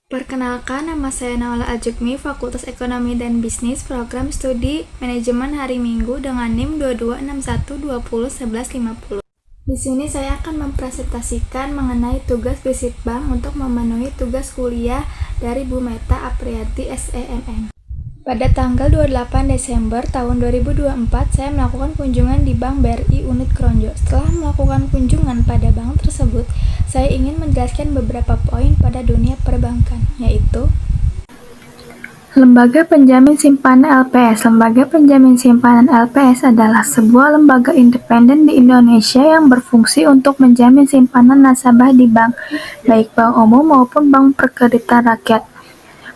Perkenalkan, nama saya Naula Ajukmi, Fakultas Ekonomi dan Bisnis, Program Studi Manajemen Hari Minggu dengan NIM 2261201150. Di sini saya akan mempresentasikan mengenai tugas visit bank untuk memenuhi tugas kuliah dari Bu Meta Aprianti SEMM. Pada tanggal 28 Desember tahun 2024, saya melakukan kunjungan di Bank BRI Unit Kronjo. Setelah melakukan kunjungan pada bank tersebut, saya ingin menjelaskan beberapa poin pada dunia perbankan, yaitu Lembaga Penjamin Simpanan LPS. Lembaga Penjamin Simpanan LPS adalah sebuah lembaga independen di Indonesia yang berfungsi untuk menjamin simpanan nasabah di bank, baik bank umum maupun bank perkreditan rakyat.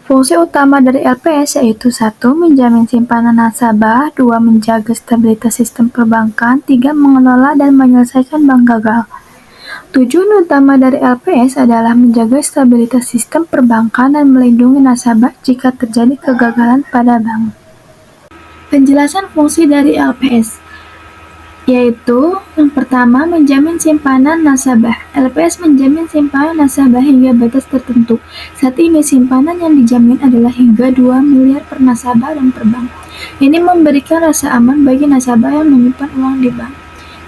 Fungsi utama dari LPS yaitu 1. Menjamin simpanan nasabah, 2. Menjaga stabilitas sistem perbankan, 3. Mengelola dan menyelesaikan bank gagal. Tujuan utama dari LPS adalah menjaga stabilitas sistem perbankan dan melindungi nasabah jika terjadi kegagalan pada bank. Penjelasan fungsi dari LPS yaitu yang pertama, menjamin simpanan nasabah. LPS menjamin simpanan nasabah hingga batas tertentu. Saat ini simpanan yang dijamin adalah hingga 2 miliar per nasabah dan per bank. Ini memberikan rasa aman bagi nasabah yang menyimpan uang di bank.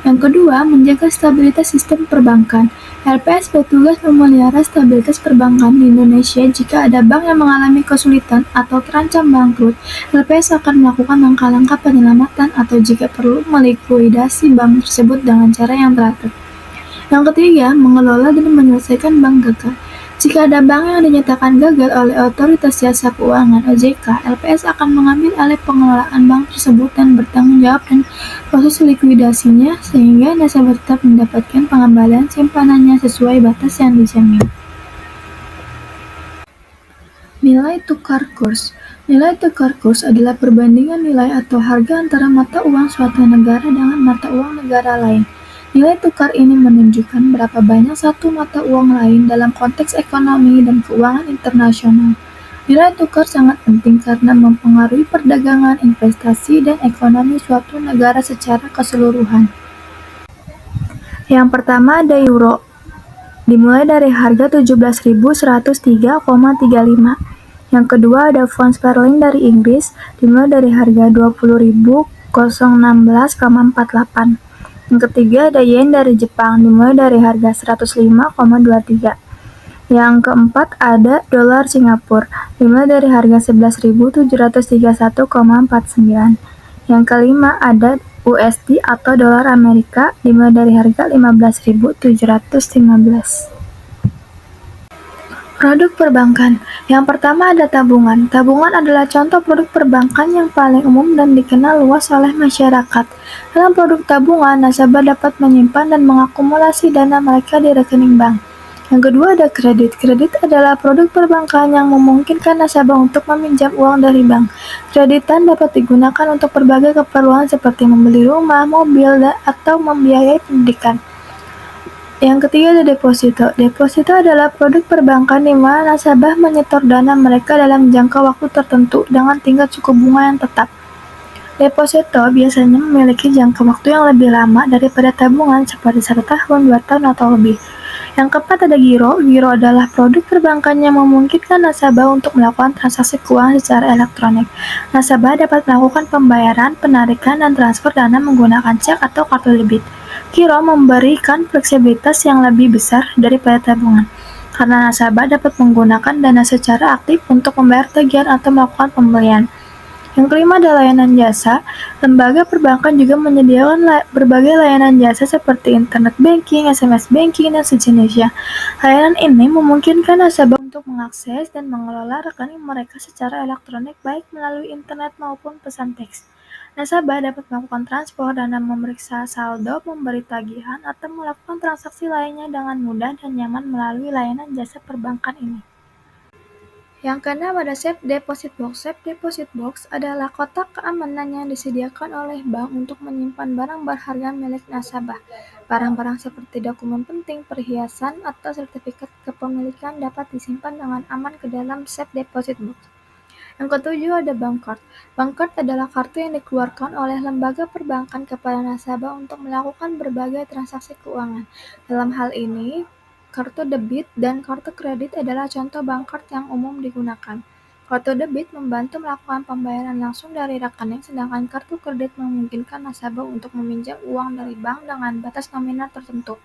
Yang kedua, menjaga stabilitas sistem perbankan. LPS bertugas memelihara stabilitas perbankan di Indonesia. Jika ada bank yang mengalami kesulitan atau terancam bangkrut, LPS akan melakukan langkah-langkah penyelamatan atau jika perlu melikuidasi bank tersebut dengan cara yang teratur. Yang ketiga, mengelola dan menyelesaikan bank gagal. Jika ada bank yang dinyatakan gagal oleh Otoritas Jasa Keuangan (OJK), LPS akan mengambil alih pengelolaan bank tersebut dan bertanggung jawab dan proses likuidasinya sehingga nasabah tetap mendapatkan pengembalian simpanannya sesuai batas yang dijamin. Nilai tukar kurs. Nilai tukar kurs adalah perbandingan nilai atau harga antara mata uang suatu negara dengan mata uang negara lain. Nilai tukar ini menunjukkan berapa banyak satu mata uang lain dalam konteks ekonomi dan keuangan internasional. Nilai tukar sangat penting karena mempengaruhi perdagangan, investasi, dan ekonomi suatu negara secara keseluruhan. Yang pertama ada euro, dimulai dari harga 17.103,35. Yang kedua ada pound sterling dari Inggris, dimulai dari harga 20.016,48. Yang ketiga ada yen dari Jepang, dimulai dari harga 105,23. Yang keempat ada dolar Singapura, dimulai dari harga 11.731,49. Yang kelima ada USD atau dolar Amerika, dimulai dari harga 15.715. Produk perbankan. Yang pertama ada tabungan. Tabungan adalah contoh produk perbankan yang paling umum dan dikenal luas oleh masyarakat. Dalam produk tabungan, nasabah dapat menyimpan dan mengakumulasi dana mereka di rekening bank. Yang kedua ada kredit. Kredit adalah produk perbankan yang memungkinkan nasabah untuk meminjam uang dari bank. Kreditan dapat digunakan untuk berbagai keperluan seperti membeli rumah, mobil, atau membiayai pendidikan. Yang ketiga ada deposito. Deposito adalah produk perbankan di mana nasabah menyetor dana mereka dalam jangka waktu tertentu dengan tingkat suku bunga yang tetap. Deposito biasanya memiliki jangka waktu yang lebih lama daripada tabungan seperti 1 tahun, 2 tahun, atau lebih. Yang keempat ada giro. Giro adalah produk perbankan yang memungkinkan nasabah untuk melakukan transaksi keuangan secara elektronik. Nasabah dapat melakukan pembayaran, penarikan, dan transfer dana menggunakan cek atau kartu debit. Giro memberikan fleksibilitas yang lebih besar daripada tabungan, karena nasabah dapat menggunakan dana secara aktif untuk membayar tagihan atau melakukan pembelian. Yang kelima ada layanan jasa. Lembaga perbankan juga menyediakan berbagai layanan jasa seperti internet banking, SMS banking, dan sejenisnya. Layanan ini memungkinkan nasabah untuk mengakses dan mengelola rekening mereka secara elektronik baik melalui internet maupun pesan teks. Nasabah dapat melakukan transfer, dana, memeriksa saldo, memberi tagihan, atau melakukan transaksi lainnya dengan mudah dan nyaman melalui layanan jasa perbankan ini. Yang keenam ada Safe Deposit Box. Safe Deposit Box adalah kotak keamanan yang disediakan oleh bank untuk menyimpan barang berharga milik nasabah. Barang-barang seperti dokumen penting, perhiasan, atau sertifikat kepemilikan dapat disimpan dengan aman ke dalam Safe Deposit Box. Yang ketujuh ada bank card. Bank card adalah kartu yang dikeluarkan oleh lembaga perbankan kepada nasabah untuk melakukan berbagai transaksi keuangan. Dalam hal ini, kartu debit dan kartu kredit adalah contoh bank card yang umum digunakan. Kartu debit membantu melakukan pembayaran langsung dari rekening, sedangkan kartu kredit memungkinkan nasabah untuk meminjam uang dari bank dengan batas nominal tertentu.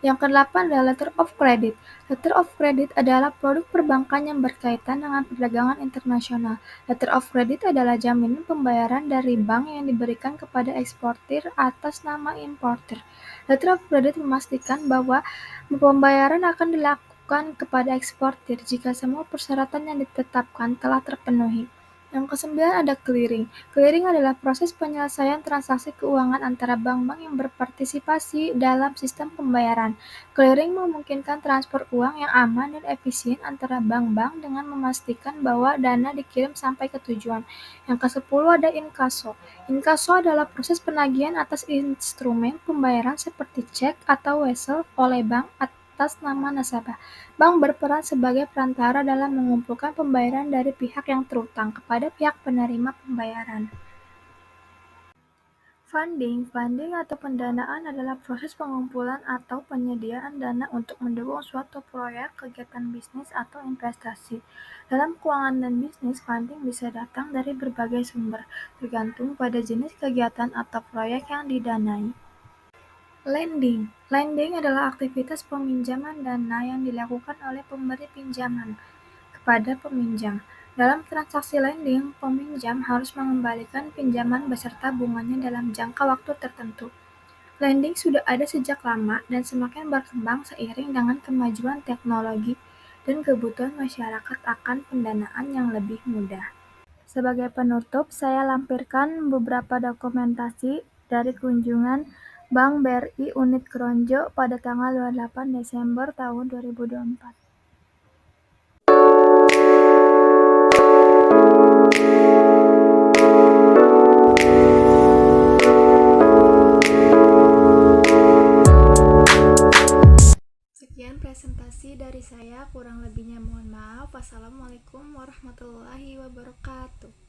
Yang kedelapan adalah Letter of Credit. Letter of Credit adalah produk perbankan yang berkaitan dengan perdagangan internasional. Letter of Credit adalah jaminan pembayaran dari bank yang diberikan kepada eksportir atas nama importir. Letter of Credit memastikan bahwa pembayaran akan dilakukan kepada eksportir jika semua persyaratan yang ditetapkan telah terpenuhi. Yang kesembilan ada clearing. Clearing adalah proses penyelesaian transaksi keuangan antara bank-bank yang berpartisipasi dalam sistem pembayaran. Clearing memungkinkan transfer uang yang aman dan efisien antara bank-bank dengan memastikan bahwa dana dikirim sampai ke tujuan. Yang ke-10 ada inkasso. Inkasso adalah proses penagihan atas instrumen pembayaran seperti cek atau wesel oleh bank atas nama nasabah. Bank berperan sebagai perantara dalam mengumpulkan pembayaran dari pihak yang terutang kepada pihak penerima pembayaran. Funding atau pendanaan adalah proses pengumpulan atau penyediaan dana untuk mendukung suatu proyek, kegiatan bisnis, atau investasi. Dalam keuangan dan bisnis, funding bisa datang dari berbagai sumber, tergantung pada jenis kegiatan atau proyek yang didanai. Lending adalah aktivitas peminjaman dana yang dilakukan oleh pemberi pinjaman kepada peminjam. Dalam transaksi lending, peminjam harus mengembalikan pinjaman beserta bunganya dalam jangka waktu tertentu. Lending sudah ada sejak lama dan semakin berkembang seiring dengan kemajuan teknologi dan kebutuhan masyarakat akan pendanaan yang lebih mudah. Sebagai penutup, saya lampirkan beberapa dokumentasi dari kunjungan Bank BRI Unit Kronjo pada tanggal 28 Desember tahun 2024. Sekian presentasi dari saya, kurang lebihnya mohon maaf. Wassalamualaikum warahmatullahi wabarakatuh.